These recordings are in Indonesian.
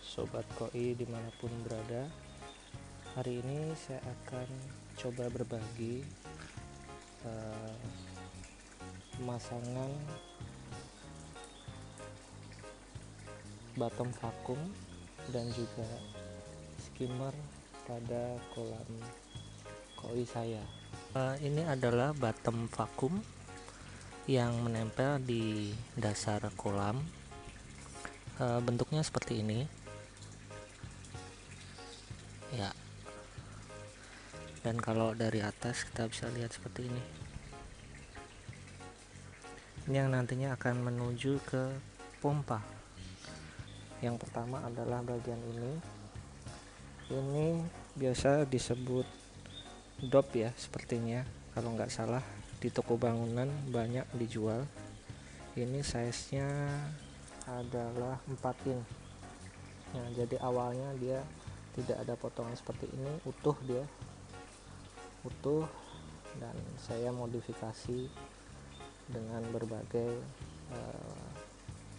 Sobat Koi dimanapun berada. Hari ini saya akan coba berbagi pemasangan bottom vakum dan juga skimmer pada kolam koi saya. Ini adalah bottom vakum yang menempel di dasar kolam. Bentuknya seperti ini ya, dan kalau dari atas kita bisa lihat seperti ini. Ini yang nantinya akan menuju ke pompa. Yang pertama adalah bagian ini biasa disebut dop ya, sepertinya kalau nggak salah di toko bangunan banyak dijual. Ini size nya adalah 4 in. Nah, jadi awalnya dia tidak ada potongan seperti ini, utuh dan saya modifikasi dengan berbagai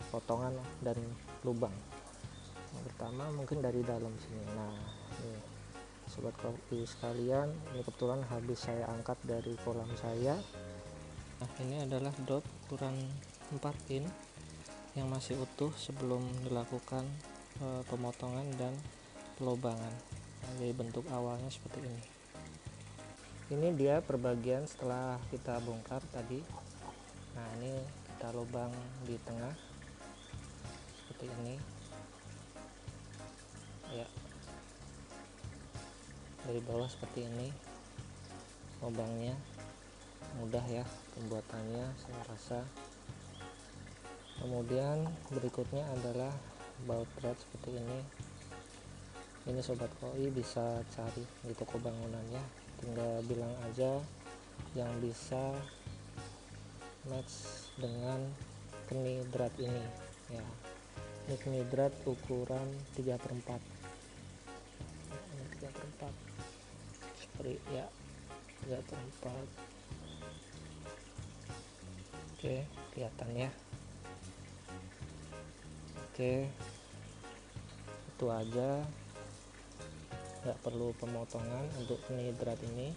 potongan dan lubang. Yang pertama mungkin dari dalam sini. Nah, ini sobat kopi sekalian, ini kebetulan habis saya angkat dari kolam saya. Nah, ini adalah dop ukuran 4 in yang masih utuh sebelum dilakukan pemotongan dan pelobangan. Nah, jadi bentuk awalnya seperti ini. Ini dia perbagian setelah kita bongkar tadi. Nah, ini kita lubang di tengah seperti ini ya, dari bawah seperti ini lubangnya. Mudah ya pembuatannya, saya rasa. Kemudian berikutnya adalah baut thread seperti ini. Ini sobat koi bisa cari di toko bangunannya, tinggal bilang aja yang bisa match dengan knidrat ini ya. Ini knidrat ukuran 3/4. Ini 3/4 seperti ya, 3/4. Oke, kelihatan ya. Oke, itu aja, nggak perlu pemotongan untuk knidrat ini.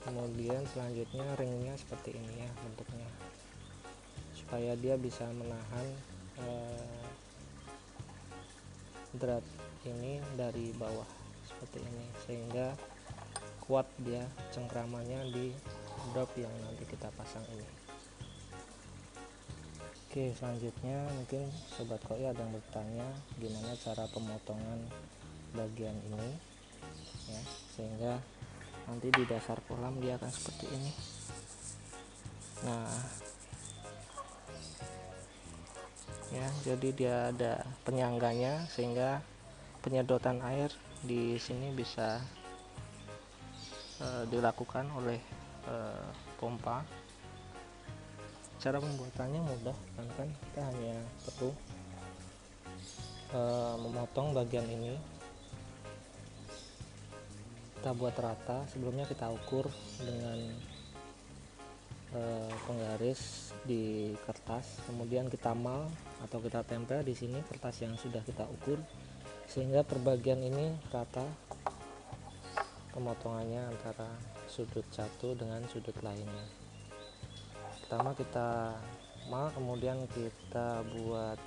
Kemudian selanjutnya ringnya seperti ini ya bentuknya, supaya dia bisa menahan drat ini dari bawah seperti ini, sehingga kuat dia cengkramannya di drop yang nanti kita pasang ini. Oke, selanjutnya mungkin sobat koi ada yang bertanya gimana cara pemotongan bagian ini ya, sehingga nanti di dasar kolam dia akan seperti ini. Nah ya, jadi dia ada penyangganya sehingga penyedotan air di sini bisa dilakukan oleh pompa. Cara pembuatannya mudah kan kita hanya perlu memotong bagian ini, kita buat rata. Sebelumnya kita ukur dengan penggaris di kertas, kemudian kita mal atau kita tempel di sini kertas yang sudah kita ukur, sehingga perbagian ini rata pemotongannya antara sudut satu dengan sudut lainnya. Pertama kita mal, kemudian kita buat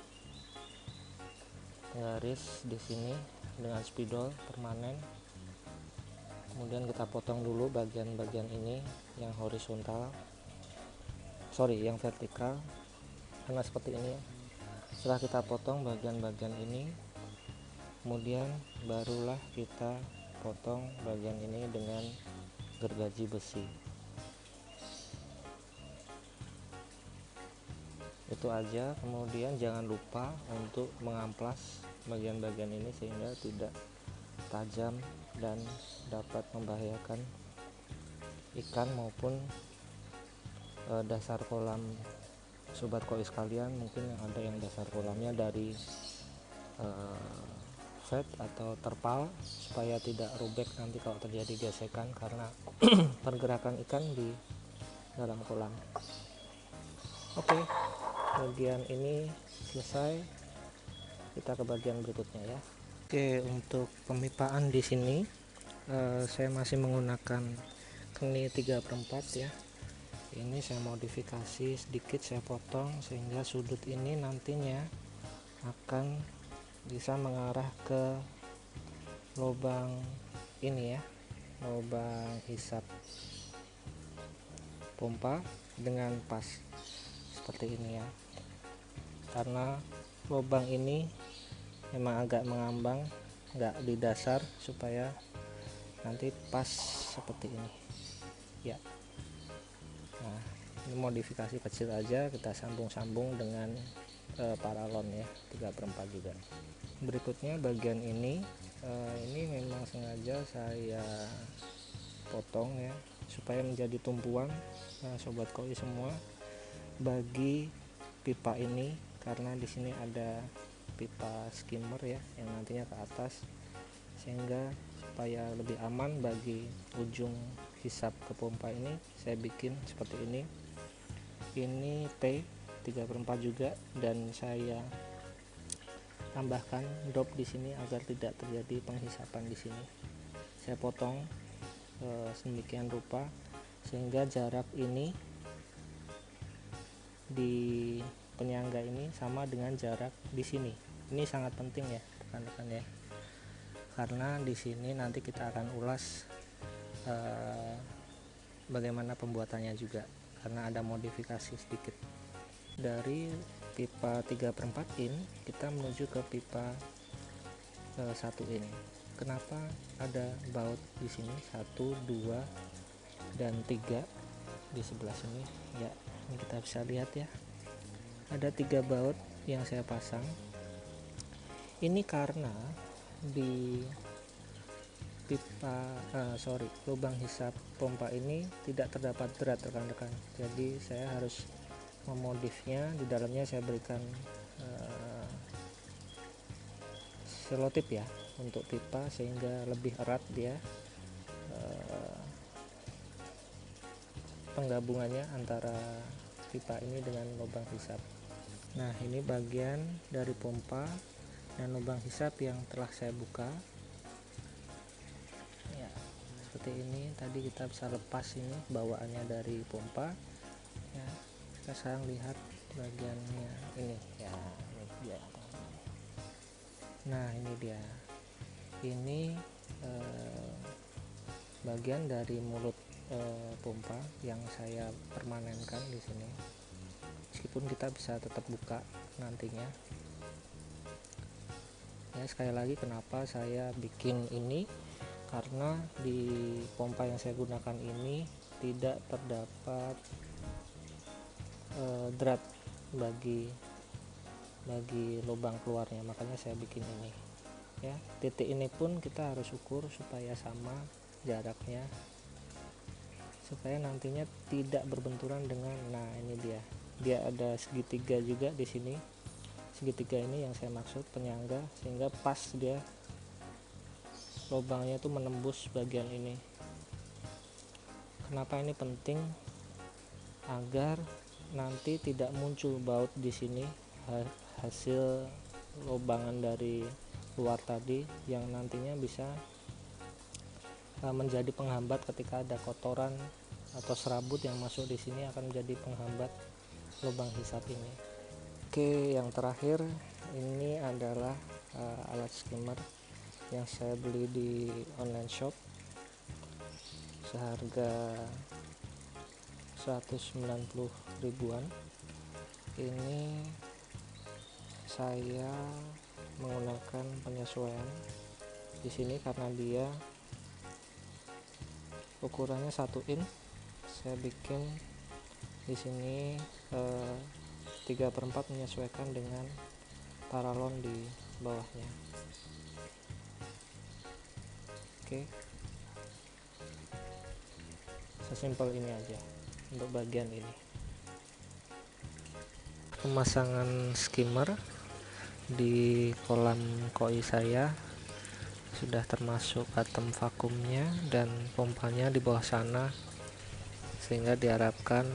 garis di sini dengan spidol permanen. Kemudian kita potong dulu bagian-bagian ini yang horizontal, yang vertikal, karena seperti ini ya. Setelah kita potong bagian-bagian ini, kemudian barulah kita potong bagian ini dengan gergaji besi. Itu aja. Kemudian jangan lupa untuk mengamplas bagian-bagian ini sehingga tidak tajam dan dapat membahayakan ikan maupun dasar kolam sobat koi sekalian. Mungkin yang ada yang dasar kolamnya dari flat atau terpal, supaya tidak robek nanti kalau terjadi gesekan karena pergerakan ikan di dalam kolam. Oke, bagian ini selesai, kita ke bagian berikutnya ya. Oke, untuk pemipaan di sini saya masih menggunakan keni 3/4 ya. Ini saya modifikasi sedikit, saya potong sehingga sudut ini nantinya akan bisa mengarah ke lubang ini ya, lubang hisap pompa dengan pas seperti ini ya. Karena lubang ini memang agak mengambang, nggak di dasar, supaya nanti pas seperti ini ya. Nah, ini modifikasi kecil aja, kita sambung-sambung dengan paralon ya, 3/4 juga. Berikutnya bagian ini memang sengaja saya potong ya, supaya menjadi tumpuan sobat koi semua bagi pipa ini, karena di sini ada pipa skimmer ya yang nantinya ke atas, sehingga supaya lebih aman bagi ujung hisap ke pompa ini saya bikin seperti ini. Ini T 3/4 juga, dan saya tambahkan drop di sini agar tidak terjadi penghisapan di sini. Saya potong sedemikian rupa sehingga jarak ini di penyangga ini sama dengan jarak di sini. Ini sangat penting ya rekan-rekan ya, karena di sini nanti kita akan ulas bagaimana pembuatannya juga, karena ada modifikasi sedikit. Dari pipa 3/4 in kita menuju ke pipa 1 in. Kenapa ada baut di sini 1, 2 dan 3 di sebelah sini ya? Ini kita bisa lihat ya, ada 3 baut yang saya pasang. Ini karena di lubang hisap pompa ini tidak terdapat drat rekan-rekan, jadi saya harus memodifnya. Di dalamnya saya berikan selotip ya untuk pipa, sehingga lebih erat dia penggabungannya antara pipa ini dengan lubang hisap. Nah, ini bagian dari pompa dan lubang hisap yang telah saya buka ya, seperti ini. Tadi kita bisa lepas ini bawaannya dari pompa ya. Kita sekarang lihat bagiannya ini ya, ini dia. Nah, ini dia, ini bagian dari mulut pompa yang saya permanenkan di sini, meskipun kita bisa tetap buka nantinya ya. Sekali lagi, kenapa saya bikin ini, karena di pompa yang saya gunakan ini tidak terdapat drat bagi lubang keluarnya, makanya saya bikin ini ya. Titik ini pun kita harus ukur supaya sama jaraknya, supaya nantinya tidak berbenturan dengan, nah ini dia ada segitiga juga di sini. Segitiga ini yang saya maksud penyangga, sehingga pas dia lubangnya itu menembus bagian ini. Kenapa ini penting? Agar nanti tidak muncul baut di sini hasil lubangan dari luar tadi, yang nantinya bisa menjadi penghambat ketika ada kotoran atau serabut yang masuk di sini, akan menjadi penghambat lubang hisap ini. Oke, yang terakhir ini adalah alat skimmer yang saya beli di online shop seharga 190 ribuan. Ini saya menggunakan penyesuaian di sini karena dia ukurannya 1 in. Saya bikin di sini 3/4 menyesuaikan dengan paralon di bawahnya. Oke, sesimpel ini aja untuk bagian ini. Pemasangan skimmer di kolam koi saya sudah termasuk atem vakumnya dan pompanya di bawah sana, sehingga diharapkan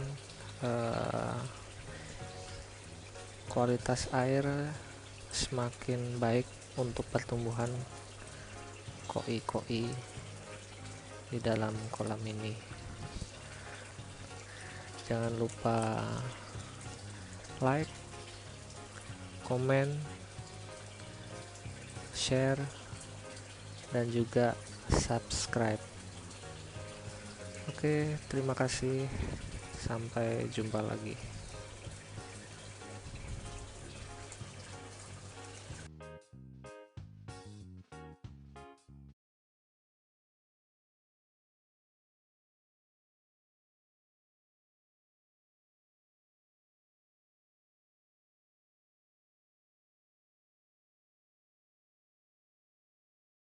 kualitas air semakin baik untuk pertumbuhan koi-koi di dalam kolam ini. Jangan lupa like, komen, share, dan juga subscribe. Oke, terima kasih. Sampai jumpa lagi.